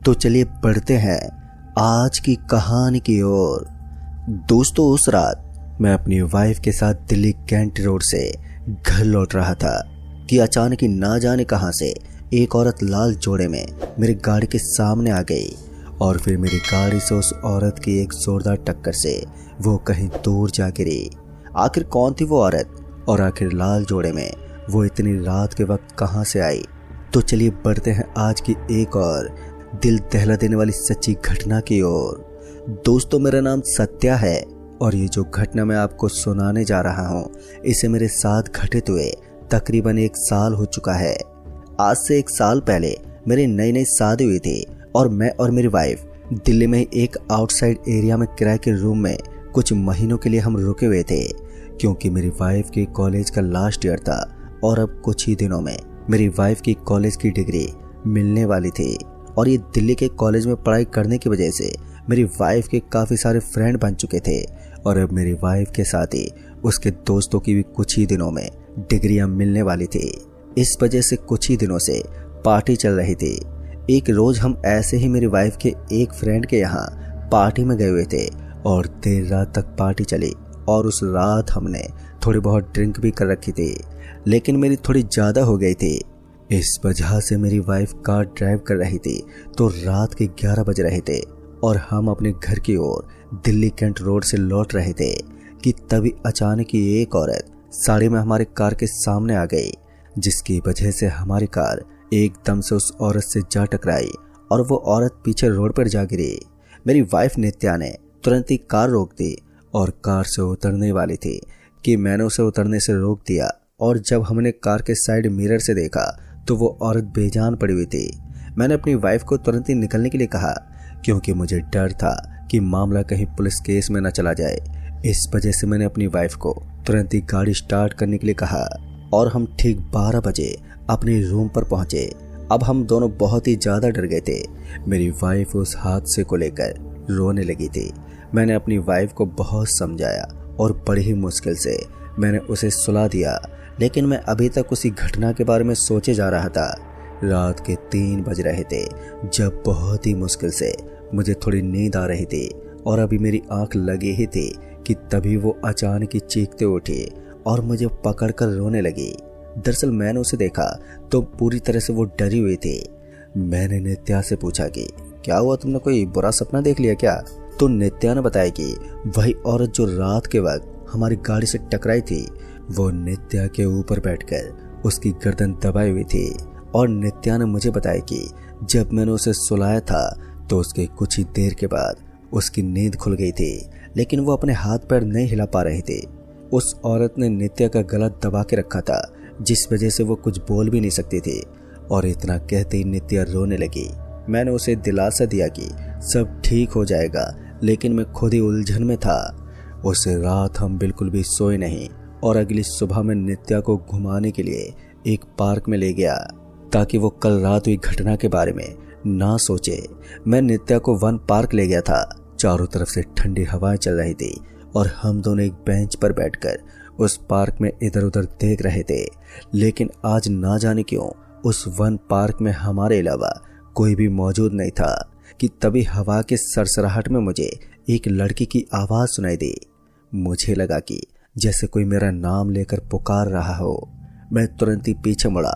तो चलिए बढ़ते हैं आज की कहानी की ओर। दोस्तों, उस रात मैं अपनी वाइफ के साथ दिल्ली कैंट रोड से घर लौट रहा था कि अचानक ही ना जाने कहां से एक औरत लाल जोड़े में मेरी गाड़ी के सामने आ गई और फिर मेरी गाड़ी से उस औरत की एक जोरदार टक्कर से वो कहीं दूर जा गिरी। आखिर कौन थी वो औरत और आखिर लाल जोड़े में वो इतनी रात के वक्त कहां से आई? तो चलिए बढ़ते हैं आज की एक और दिल दहला देने वाली सच्ची घटना की ओर। दोस्तों, मेरा नाम सत्या है और ये जो घटना मैं आपको सुनाने जा रहा हूँ इसे मेरे साथ घटित हुए तकरीबन 1 साल हो चुका है। आज से 1 साल पहले मेरी नई नई शादी हुई थी और मैं और मेरी वाइफ दिल्ली में एक आउटसाइड एरिया में किराए के रूम में कुछ महीनों के लिए हम रुके हुए थे, क्योंकि मेरी वाइफ की कॉलेज का लास्ट ईयर था और अब कुछ ही दिनों में मेरी वाइफ की कॉलेज की डिग्री मिलने वाली थी। और ये दिल्ली के कॉलेज में पढ़ाई करने की वजह से मेरी वाइफ के काफ़ी सारे फ्रेंड बन चुके थे और अब मेरी वाइफ के साथ ही उसके दोस्तों की भी कुछ ही दिनों में डिग्रियां मिलने वाली थी। इस वजह से कुछ ही दिनों से पार्टी चल रही थी। एक रोज हम ऐसे ही मेरी वाइफ के एक फ्रेंड के यहाँ पार्टी में गए हुए थे और देर रात तक पार्टी चली और उस रात हमने थोड़ी बहुत ड्रिंक भी कर रखी थी, लेकिन मेरी थोड़ी ज़्यादा हो गई थी। इस वजह से मेरी वाइफ कार ड्राइव कर रही थी तो रात के 11 बज रहे थे और हम अपने घर की ओर दिल्ली कैंट रोड से लौट रहे थे कि तभी अचानक ही एक औरत साड़ी में हमारे कार के सामने आ गई, जिसकी वजह से हमारी कार एकदम से उस औरत से जा टकराई और वो औरत पीछे रोड पर जा गिरी। मेरी वाइफ नित्या ने तुरंत ही कार रोक दी और कार से उतरने वाली थी कि मैंने उसे उतरने से रोक दिया और जब हमने कार के साइड मिरर से देखा तो वो औरत बेजान पड़ी हुई थी। मैंने अपनी वाइफ को तुरंत ही निकलने के लिए कहा, क्योंकि मुझे डर था कि मामला कहीं पुलिस केस में न चला जाए। इस वजह से मैंने अपनी वाइफ को तुरंत ही गाड़ी स्टार्ट करने के लिए कहा और हम ठीक 12 बजे अपने रूम पर पहुंचे। अब हम दोनों बहुत ही ज़्यादा डर गए थे। मेरी वाइफ उस हादसे को लेकर रोने लगी थी। मैंने अपनी वाइफ को बहुत समझाया और बड़ी ही मुश्किल से मैंने उसे सुला दिया, लेकिन मैं अभी तक उसी घटना के बारे में सोचे जा रहा था। रात के 3 बज रहे थे जब बहुत ही मुश्किल से मुझे थोड़ी नींद आ रही थी और अभी मेरी आंख लगी ही थी कि तभी वो अचानक ही चीखते उठी और मुझे पकड़कर रोने लगी। दरअसल मैंने उसे देखा तो पूरी तरह से वो डरी हुई थी। मैंने नित्या से पूछा कि क्या हुआ, तुमने कोई बुरा सपना देख लिया क्या? तो नित्या ने बताया कि वही औरत जो रात के वक्त हमारी गाड़ी से टकराई थी वो नित्या के ऊपर बैठकर उसकी गर्दन दबाई हुई थी। और नित्या ने मुझे बताया कि जब मैंने उसे सुलाया था तो उसके कुछ ही देर के बाद उसकी नींद खुल गई थी, लेकिन वो अपने हाथ पैर नहीं हिला पा रही थी। उस औरत ने नित्या का गला दबा के रखा था, जिस वजह से वो कुछ बोल भी नहीं सकती थी। और इतना कहते ही नित्या रोने लगी। मैंने उसे दिलासा दिया कि सब ठीक हो जाएगा, लेकिन मैं खुद ही उलझन में था। उस रात हम बिल्कुल भी सोए नहीं और अगली सुबह मैं नित्या को घुमाने के लिए एक पार्क में ले गया ताकि वो कल रात हुई घटना के बारे में ना सोचे। मैं नित्या को वन पार्क ले गया था। चारों तरफ से ठंडी हवाएं चल रही थी और हम दोनों एक बेंच पर बैठकर उस पार्क में इधर उधर देख रहे थे। लेकिन आज ना जाने क्यों उस वन पार्क में हमारे अलावा कोई भी मौजूद नहीं था कि तभी हवा के सरसराहट में मुझे एक लड़की की आवाज सुनाई दी। मुझे लगा कि जैसे कोई मेरा नाम लेकर पुकार रहा हो। मैं तुरंत ही पीछे मुड़ा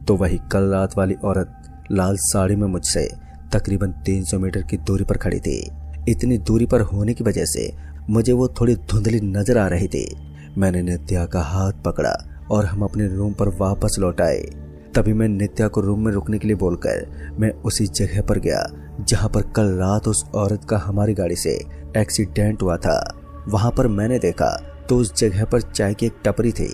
तो वही कल रात वाली औरत लाल साड़ी में मुझसे तकरीबन 300 मीटर की दूरी पर खड़ी थी। इतनी दूरी पर होने की वजह से मुझे वो थोड़ी धुंधली नजर आ रही थी। मैंने नित्या का हाथ पकड़ा और हम अपने रूम पर वापस लौट आए। तभी मैं नित्या को रूम में रुकने के लिए बोलकर मैं उसी जगह पर गया जहां पर कल रात उस औरत का हमारी गाड़ी से एक्सीडेंट हुआ था। वहां पर मैंने देखा तो उस जगह पर चाय की एक टपरी थी।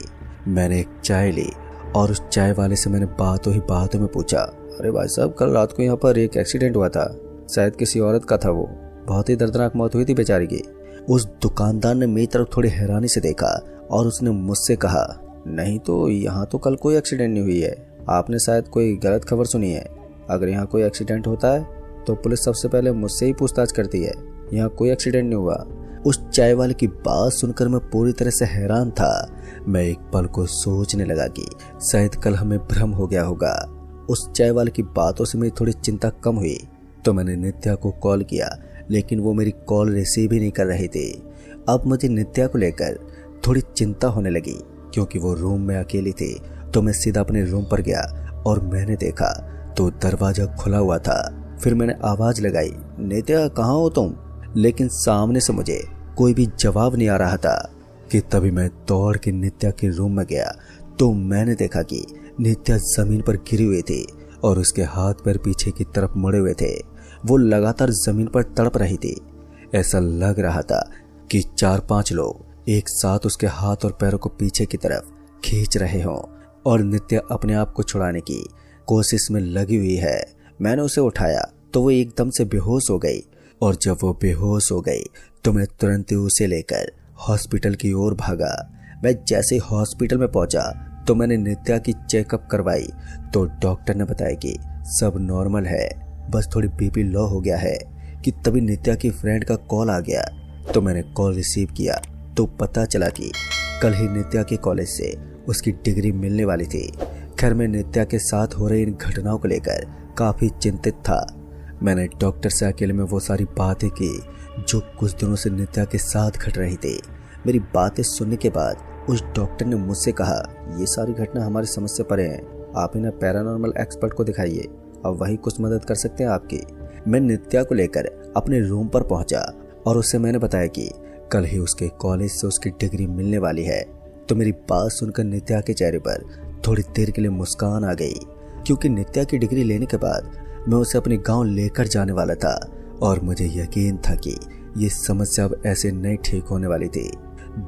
मैंने एक चाय ली और उस चाय वाले से मैंने बातों ही बातों में पूछा, अरे भाई साहब, कल रात को यहाँ पर एक एक्सीडेंट हुआ था, शायद किसी औरत का था, वो बहुत ही दर्दनाक मौत हुई थी बेचारी की। उस दुकानदार ने मेरी तरफ थोड़ी हैरानी से देखा और उसने मुझसे कहा, नहीं तो यहाँ तो कल कोई एक्सीडेंट नहीं हुई है, आपने शायद कोई गलत खबर सुनी है। अगर यहाँ कोई एक्सीडेंट होता है तो पुलिस सबसे पहले मुझसे ही पूछताछ करती है, यहाँ कोई एक्सीडेंट नहीं हुआ। उस चाय वाले की बात सुनकर मैं पूरी तरह से हैरान था। मैं एक पल को सोचने लगा कि शायद कल हमें भ्रम हो गया होगा। उस चाय वाले की बातों से मेरी थोड़ी चिंता कम हुई तो मैंने नित्या को कॉल किया, लेकिन वो मेरी कॉल रिसीव ही नहीं कर रही थी। अब मुझे नित्या को लेकर थोड़ी चिंता होने लगी, क्योंकि वो रूम में अकेली थी। तो मैं सीधा अपने रूम पर गया और मैंने देखा तो दरवाजा खुला हुआ था। फिर मैंने आवाज लगाई, नित्या कहाँ हो तुम? लेकिन सामने से मुझे कोई भी जवाब नहीं आ रहा था कि तभी मैं दौड़ के नित्या के रूम में गया तो मैंने देखा कि नित्या जमीन पर गिरी हुई थी और उसके हाथ पैर पीछे की तरफ मुड़े हुए थे। वो लगातार जमीन पर तड़प रही थी। ऐसा लग रहा था कि 4-5 लोग एक साथ उसके हाथ और पैरों को पीछे की तरफ खींच रहे हों और नित्या अपने आप को छुड़ाने की कोशिश में लगी हुई है। मैंने उसे उठाया तो वो एकदम से बेहोश हो गई, और जब वो बेहोश हो गई तो मैं तुरंत ही उसे लेकर हॉस्पिटल की ओर भागा। मैं जैसे ही हॉस्पिटल में पहुंचा तो मैंने नित्या की चेकअप करवाई तो डॉक्टर ने बताया कि सब नॉर्मल है, बस थोड़ी बीपी लो हो गया है। कि तभी नित्या की फ्रेंड का कॉल आ गया तो मैंने कॉल रिसीव किया तो पता चला कि कल ही नित्या के कॉलेज से उसकी डिग्री मिलने वाली थी। खैर, मैं नित्या के साथ हो रही इन घटनाओं को लेकर काफ़ी चिंतित था। मैंने डॉक्टर से अकेले में वो सारी बातें की जो कुछ दिनों से नित्या के साथ घट रही थी। मेरी बातें सुनने के बाद उस डॉक्टर ने मुझसे कहा, ये सारी घटना हमारी समझ से परे हैं, आप इन्हें पैरानॉर्मल एक्सपर्ट को दिखाइए, अब वही कुछ मदद कर सकते हैं आपकी। मैं नित्या को लेकर अपने रूम पर पहुंचा और उससे मैंने बताया कि कल ही उसके कॉलेज से उसकी डिग्री मिलने वाली है। तो मेरी बात सुनकर नित्या के चेहरे पर थोड़ी देर के लिए मुस्कान आ गई, क्योंकि नित्या की डिग्री लेने के बाद मैं उसे अपने गांव लेकर जाने वाला था और मुझे यकीन था कि ये समस्या अब ऐसे नहीं ठीक होने वाली थी।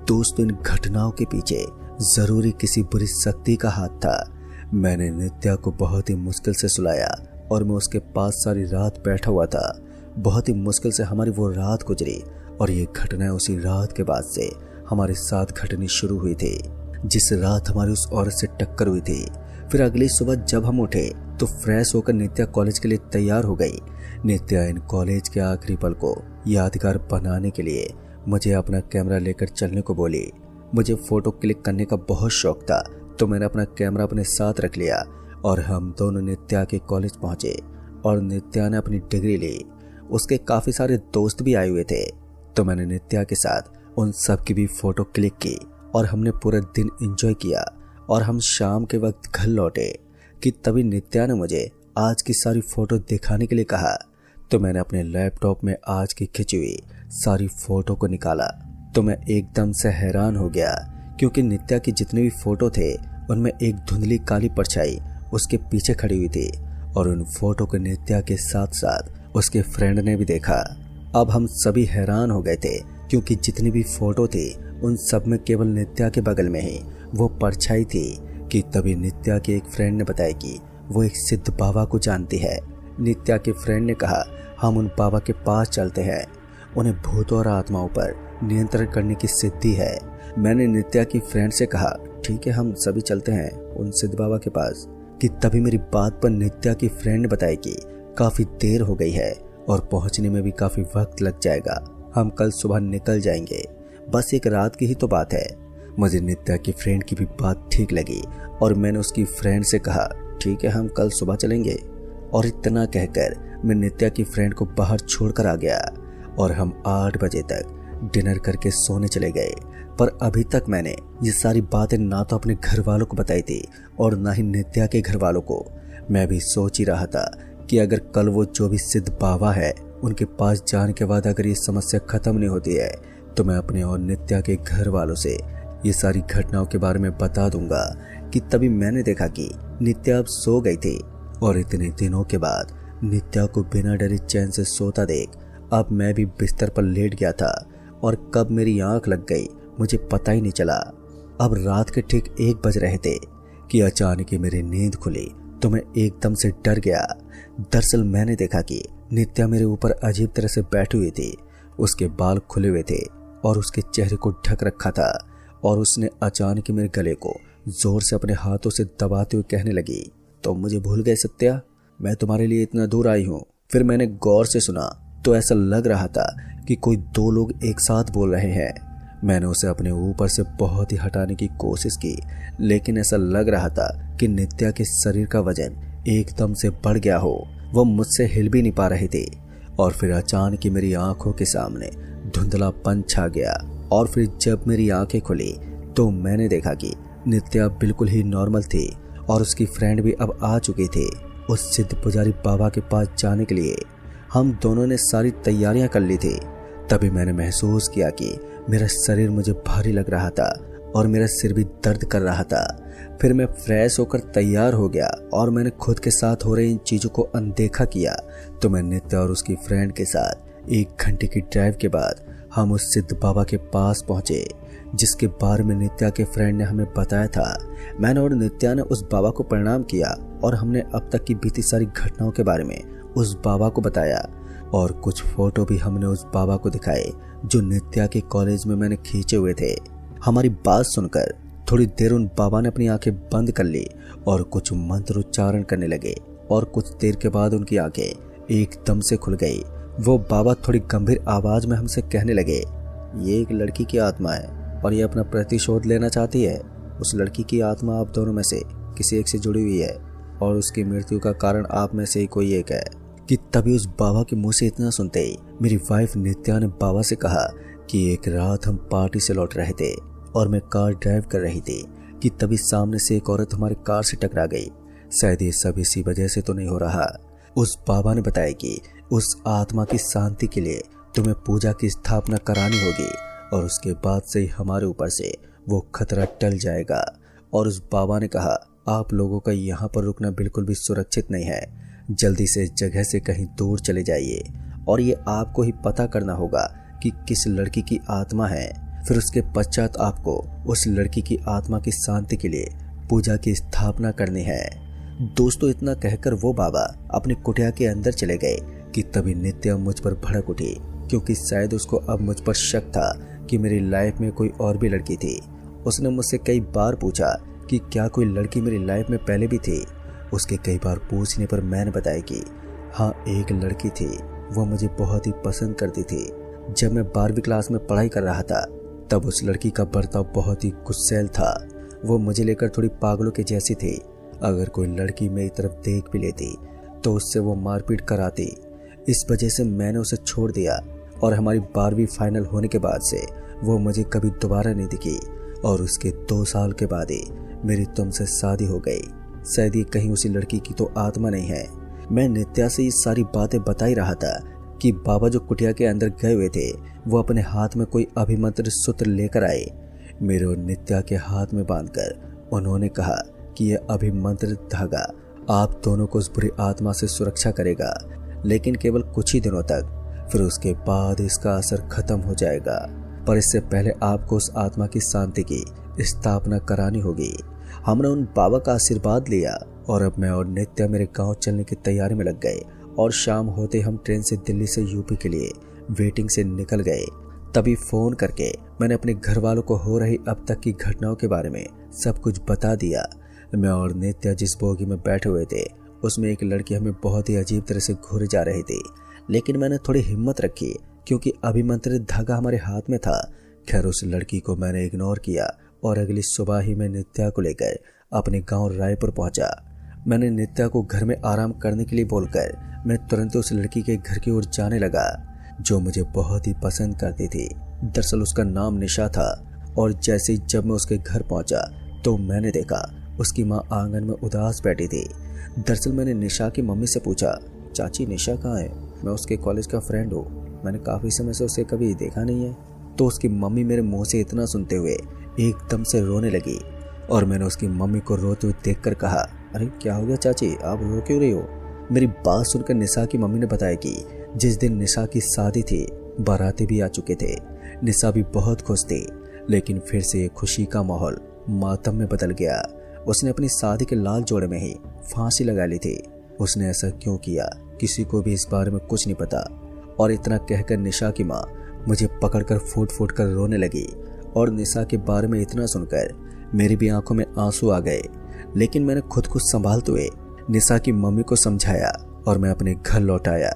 दोस्तों, इन घटनाओं के पीछे जरूरी किसी बुरी शक्ति का हाथ था। मैंने नित्या को बहुत ही मुश्किल से सुलाया और मैं उसके पास सारी रात बैठा हुआ था। बहुत ही मुश्किल से हमारी वो रात गुजरी और ये घटनाएं उसी रात के बाद से हमारे साथ घटनी शुरू हुई थी, जिस रात हमारी उस औरत से टक्कर हुई थी। फिर अगली सुबह जब हम उठे तो फ्रेश होकर नित्या कॉलेज के लिए तैयार हो गई। नित्या इन कॉलेज के आखिरी पल को यादगार बनाने के लिए मुझे अपना कैमरा लेकर चलने को बोली। मुझे फोटो क्लिक करने का बहुत शौक था तो मैंने अपना कैमरा अपने साथ रख लिया और हम दोनों नित्या के कॉलेज पहुंचे और नित्या ने अपनी डिग्री ली। उसके काफ़ी सारे दोस्त भी आए हुए थे तो मैंने नित्या के साथ उन सब की भी फोटो क्लिक की और हमने पूरा दिन एंजॉय किया और हम शाम के वक्त घर लौटे कि तभी नित्या ने मुझे आज की सारी फोटो दिखाने के लिए कहा। तो मैंने अपने लैपटॉप में आज की खिंची हुई सारी फोटो को निकाला तो मैं एकदम से हैरान हो गया, क्योंकि नित्या की जितने भी फोटो थे उनमें एक धुंधली काली परछाई उसके पीछे खड़ी हुई थी और उन फोटो को नित्या के साथ साथ उसके फ्रेंड ने भी देखा। अब हम सभी हैरान हो गए थे, क्योंकि जितनी भी फोटो थी उन सब में केवल नित्या के बगल में ही वो परछाई थी। कि तभी नित्या के एक फ्रेंड ने बताया कि वो एक सिद्ध बाबा को जानती है। नित्या के फ्रेंड ने कहा, हम उन बाबा के पास चलते हैं, उन्हें भूतों और आत्माओं पर नियंत्रण करने की सिद्धि है। मैंने नित्या की फ्रेंड से कहा, ठीक है, हम सभी चलते हैं उन सिद्ध बाबा के पास। कि तभी मेरी बात पर नित्या की फ्रेंड ने बताया कि काफ़ी देर हो गई है और पहुंचने में भी काफ़ी वक्त लग जाएगा, हम कल सुबह निकल जाएंगे, बस एक रात की ही तो बात है। मुझे नित्या की फ्रेंड की भी बात ठीक लगी और मैंने उसकी फ्रेंड से कहा, ठीक है, हम कल सुबह चलेंगे। और इतना कहकर मैं नित्या की फ्रेंड को बाहर छोड़कर आ गया और हम 8 बजे तक डिनर करके सोने चले गए। पर अभी तक मैंने ये सारी बातें ना तो अपने घर वालों को बताई थी और ना ही नित्या के घर वालों को। मैं भी सोच ही रहा था कि अगर कल वो जो भी सिद्ध बाबा है उनके पास जाने के बाद अगर ये समस्या खत्म नहीं होती है तो मैं अपने और नित्या के घर वालों से ये सारी घटनाओं के बारे में बता दूंगा। कि तभी मैंने देखा कि नित्या अब सो गई थी और इतने दिनों के बाद नित्या को बिना डरे चैन से सोता देख अब मैं भी बिस्तर पर लेट गया था और कब मेरी आंख लग गई मुझे पता ही नहीं चला। अब रात के ठीक 1 बज रहे थे कि अचानक ही मेरी नींद खुली तो मैं एकदम से डर गया। दरअसल मैंने देखा कि नित्या मेरे ऊपर अजीब तरह से बैठी हुई थी, उसके बाल खुले हुए थे और उसके चेहरे को ढक रखा था और उसने अचानक मेरे गले को जोर से अपने हाथों से दबाते हुए कहने लगी, तो मुझे भूल गए सत्या, मैं तुम्हारे लिए इतना दूर आई हूँ। फिर मैंने गौर से सुना तो ऐसा लग रहा था कि कोई 2 लोग एक साथ बोल रहे हैं। मैंने उसे अपने ऊपर से बहुत ही हटाने की कोशिश की, लेकिन ऐसा लग रहा था कि नित्या के शरीर का वजन एकदम से बढ़ गया हो। वो मुझसे हिल भी नहीं पा रहे थे। और फिर अचानक ही मेरी आंखों के सामने धुंधलापन छा गया। और फिर जब मेरी आंखें खुली तो मैंने देखा कि नित्या बिल्कुल ही नॉर्मल थी और उसकी फ्रेंड भी अब आ चुकी थी उस सिद्ध पुजारी बाबा के पास जाने के लिए। हम दोनों ने सारी तैयारियां कर ली थी। तभी मैंने महसूस किया कि मेरा शरीर मुझे भारी लग रहा था और मेरा सिर भी दर्द कर रहा था। फिर मैं फ्रेश होकर तैयार हो गया और मैंने खुद के साथ हो रही इन चीज़ों को अनदेखा किया। तो मैं नित्या और उसकी फ्रेंड के साथ 1 घंटे की ड्राइव के बाद हम उस सिद्ध बाबा के पास पहुंचे जिसके बारे में नित्या के फ्रेंड ने हमें बताया था। मैंने और नित्या ने उस बाबा को प्रणाम किया और हमने अब तक की बीती सारी घटनाओं के बारे में उस बाबा को बताया। और कुछ फोटो भी हमने उस बाबा को दिखाए जो नित्या के कॉलेज में मैंने खींचे हुए थे। हमारी बात सुनकर थोड़ी देर उन बाबा ने अपनी आंखें बंद कर ली और कुछ मंत्र उच्चारण करने लगे। और कुछ देर के बाद उनकी आंखें एकदम से खुल गई। वो बाबा थोड़ी गंभीर आवाज में हमसे कहने लगे, ये एक लड़की की आत्मा है और ये अपना प्रतिशोध लेना चाहती है। उस लड़की की आत्मा आप दोनों में से किसी एक से जुड़ी हुई है और उसकी मृत्यु का कारण आप में से ही कोई एक है। कि तभी उस बाबा के मुंह से इतना सुनते ही मेरी वाइफ नित्या ने बाबा से कहा कि एक रात हम पार्टी से लौट रहे थे और मैं कार ड्राइव कर रही थी कि तभी सामने से एक औरत हमारी कार से टकरा गई। शायद ये सब इसी वजह से तो नहीं हो रहा। उस बाबा ने बताया कि उस आत्मा की शांति के लिए तुम्हें पूजा की स्थापना करानी होगी और उसके बाद से ही हमारे ऊपर से वो खतरा टल जाएगा। और उस बाबा ने कहा, आप लोगों का यहाँ पर रुकना बिल्कुल भी सुरक्षित नहीं है। जल्दी से इस जगह से कहीं दूर चले जाइए और ये आपको ही पता करना होगा कि किस लड़की की आत्मा है। फिर उसके पश्चात आपको उस लड़की की आत्मा की शांति के लिए पूजा की स्थापना करनी है। दोस्तों, इतना कहकर वो बाबा अपनी कुटिया के अंदर चले गए कि तभी नित्या मुझ पर भड़क उठी क्योंकि शायद उसको अब मुझ पर शक था कि मेरी लाइफ में कोई और भी लड़की थी। उसने मुझसे कई बार पूछा कि क्या कोई लड़की मेरी लाइफ में पहले भी थी। उसके कई बार पूछने पर मैंने बताया कि हाँ, एक लड़की थी। वो मुझे बहुत ही पसंद करती थी। जब मैं 12वीं क्लास में पढ़ाई कर रहा था तब उस लड़की का बर्ताव बहुत ही गुस्सैल था। वो मुझे लेकर थोड़ी पागलों के जैसी थी। अगर कोई लड़की मेरी तरफ देख भी लेती तो उससे वो मारपीट कराती। इस वजह से मैंने उसे छोड़ दिया और हमारी 12वीं फाइनल होने के बाद से वो मुझे कभी दोबारा नहीं दिखी। और उसके 2 साल के बाद ही मेरी तुमसे शादी हो गई। शायद ये कहीं उसी लड़की की तो आत्मा नहीं है। मैं नित्या से ये सारी बातें बता ही रहा था कि बाबा जो कुटिया के अंदर गए हुए थे वो अपने हाथ में कोई अभिमंत्रित सूत्र लेकर आए। मेरे और नित्या के हाथ में बांधकर उन्होंने कहा कि यह अभिमंत्रित धागा आप दोनों को उस बुरी आत्मा से सुरक्षा करेगा, लेकिन केवल कुछ ही दिनों तक। फिर उसके बाद इसका असर खत्म हो जाएगा, पर इससे पहले आपको उस आत्मा की शांति की स्थापना करानी होगी। हमने उन बाबा का आशीर्वाद लिया और अब मैं और नित्या मेरे गांव चलने की तैयारी में लग गए। और शाम होते हम ट्रेन से दिल्ली से यूपी के लिए वेटिंग से निकल गए। तभी फोन करके मैंने अपने घर वालों को हो रही अब तक की घटनाओं के बारे में सब कुछ बता दिया। मैं और नित्या जिस बोगी में बैठे हुए थे उसमें एक लड़की हमें बहुत ही अजीब तरह से घूरे जा रही थी, लेकिन मैंने थोड़ी हिम्मत रखी क्योंकि अभिमंत्रित धागा हमारे हाथ में था। खैर, उस लड़की को मैंने इग्नोर किया और अगली सुबह ही मैं नित्या को लेकर अपने गांव रायपुर पहुंचा। मैंने नित्या को घर में आराम करने के लिए बोलकर मैं तुरंत उस लड़की के घर की ओर जाने लगा जो मुझे बहुत ही पसंद करती थी। दरअसल उसका नाम निशा था। और जैसे ही जब मैं उसके घर पहुंचा तो मैंने देखा उसकी माँ आंगन में उदास बैठी थी। दरअसल मैंने निशा की मम्मी से पूछा, चाची निशा कहाँ है? मैं उसके कॉलेज का फ्रेंड हूँ, मैंने काफ़ी समय से उसे कभी देखा नहीं है। तो उसकी मम्मी मेरे मुंह से इतना सुनते हुए एकदम से रोने लगी और मैंने उसकी मम्मी को रोते हुए देखकर कहा, अरे क्या हो गया चाची, आप रो क्यों रही हो? मेरी बात सुनकर निशा की मम्मी ने बताया कि जिस दिन निशा की शादी थी बाराती भी आ चुके थे। निशा भी बहुत खुश थी, लेकिन फिर से खुशी का माहौल मातम में बदल गया। उसने अपनी शादी के लाल जोड़े में ही फांसी लगा ली थी। उसने ऐसा क्यों किया किसी को भी इस बारे में कुछ नहीं पता। और इतना कहकर निशा की माँ मुझे पकड़कर फूट फूट कर रोने लगी। और निशा के बारे में इतना सुनकर मेरी भी आंखों में आंसू आ गए, लेकिन मैंने खुद को संभालते हुए निशा की मम्मी को समझाया और मैं अपने घर लौट आया।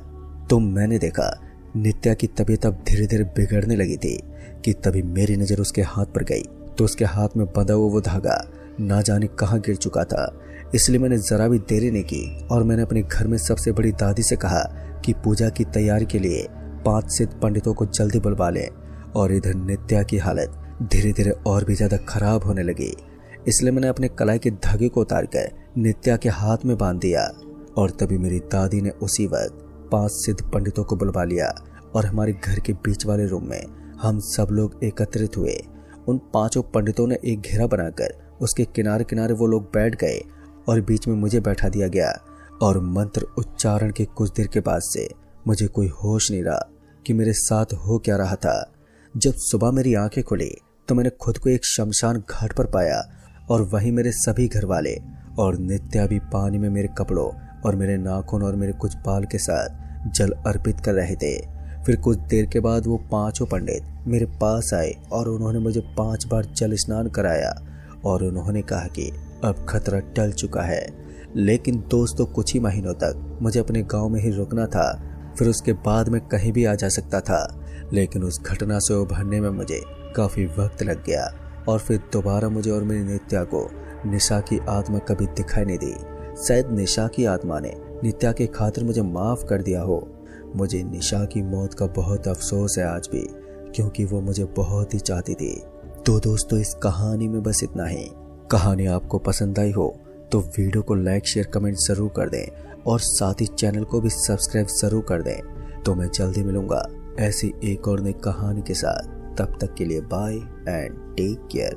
तो मैंने देखा नित्या की तबीयत अब धीरे धीरे बिगड़ने लगी थी कि तभी मेरी नज़र उसके हाथ पर गई तो उसके हाथ में बंधा हुआ वो धागा ना जाने कहाँ गिर चुका था। इसलिए मैंने जरा भी देरी नहीं की और मैंने अपने घर में सबसे बड़ी दादी से कहा कि पूजा की तैयारी के लिए 5 सिद्ध पंडितों को जल्दी बुलवा लें। और इधर नित्या की हालत धीरे धीरे और भी ज्यादा खराब होने लगी। इसलिए मैंने अपने कलाई के धागे को उतार कर नित्या के हाथ में बांध दिया। और तभी मेरी दादी ने उसी वक्त 5 सिद्ध पंडितों को बुलवा लिया और हमारे घर के बीच वाले रूम में हम सब लोग एकत्रित हुए। उन 5 पंडितों ने एक घेरा बनाकर उसके किनारे किनारे वो लोग बैठ गए और बीच में मुझे बैठा दिया गया। और मंत्र उच्चारण के कुछ देर के बाद से मुझे कोई होश नहीं रहा कि मेरे साथ हो क्या रहा था। जब सुबह मेरी आंखें खुली तो मैंने खुद को एक शमशान घाट पर पाया और वहीं मेरे सभी घर वाले और नित्या भी पानी में मेरे कपड़ों और मेरे नाखून और मेरे कुछ बाल के साथ जल अर्पित कर रहे थे। फिर कुछ देर के बाद वो 5 पंडित मेरे पास आए और उन्होंने मुझे 5 बार जल स्नान कराया और उन्होंने कहा कि अब खतरा टल चुका है। लेकिन दोस्तों, कुछ ही महीनों तक मुझे अपने गांव में ही रुकना था। फिर उसके बाद मैं कहीं भी आ जा सकता था। लेकिन उस घटना से उभरने में मुझे काफी वक्त लग गया और फिर दोबारा मुझे और मेरी नित्या को निशा की आत्मा कभी दिखाई नहीं दी। शायद निशा की आत्मा ने नित्या के खातिर मुझे माफ कर दिया हो। मुझे निशा की मौत का बहुत अफसोस है आज भी, क्योंकि वो मुझे बहुत ही चाहती थी। तो दोस्तों, इस कहानी में बस इतना ही। कहानी आपको पसंद आई हो तो वीडियो को लाइक शेयर कमेंट जरूर कर दें और साथ ही चैनल को भी सब्सक्राइब जरूर कर दें। तो मैं जल्दी मिलूंगा ऐसी एक और नई कहानी के साथ। तब तक के लिए बाय एंड टेक केयर।